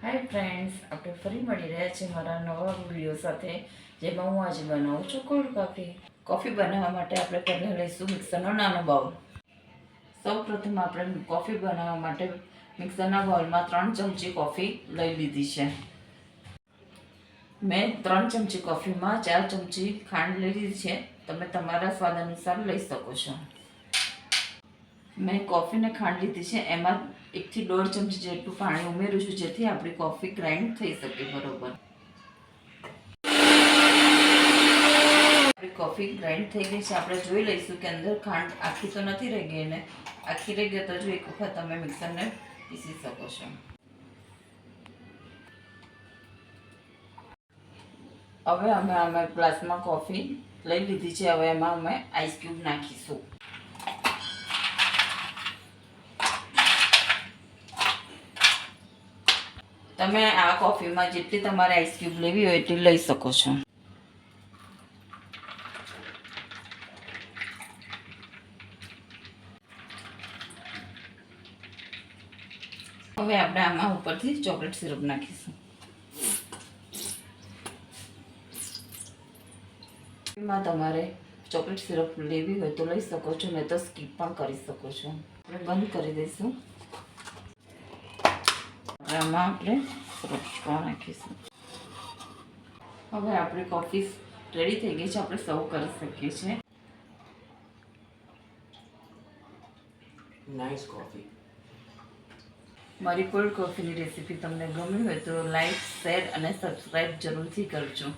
Hi friends, આપણે ફરી મળી રહ્યા છીએ મારા નવા વિડીયો સાથે, જેમાં હું આજે બનાવું છું કોલ્ડ કોફી. કોફી બનાવવા માટે આપણે પહેલાં લઈશું મિક્સરનો નાનો બાઉલ. સૌપ્રથમ આપણે કોફી બનાવવા માટે મિક્સરના બાઉલમાં 3 ચમચી કોફી લઈ લીધી છે. મેં 3 ચમચી કોફીમાં 4 ચમચી ખાંડ લઈ લીધી છે. તમે તમારા સ્વાદ અનુસાર લઈ શકો છો. મેં કોફી ને ખાંડ લીધી છે, એમાં 1 થી 1.5 ચમચી જેટલું પાણી ઉમેરું છું, જેથી આપણી કોફી ગ્રાઇન્ડ થઈ શકે બરોબર. આપણી કોફી ગ્રાઇન્ડ થઈ ગઈ છે. આપણે જોઈ લઈશું કે અંદર ખાંડ આખી તો નથી રહી ગઈ, ને આખી રહી ગઈ તો જો એક વખત તમે મિક્સરને પીસી શકો છો. હવે અમે ગ્લાસમાં કોફી લઈ લીધી છે. હવે એમાં અમે આઈસ ક્યુબ નાખીશું. તમે આ કોફીમાં જેટલી તમારે આઈસ ક્યુબ લેવી હોય એટલી લઈ શકો છો. હવે આપણે આમાં ઉપરથી ચોકલેટ સિરપ નાખીશું. એમાં તમારે ચોકલેટ સિરપ લેવી હોય તો લઈ શકો છો, નહીં તો સ્કીપ પણ કરી શકો છો. આપણે બંધ કરી દઈશું. આમાં આપણે સિરપ નાખીશું. હવે આપણી કોફી રેડી થઈ ગઈ છે. આપણે સર્વ કરી શકીએ છીએ. Nice coffee. મારી કોલ્ડ કોફીની રેસીપી તમને ગમી હોય તો લાઈક, શેર અને સબસ્ક્રાઈબ જરૂરથી કરજો.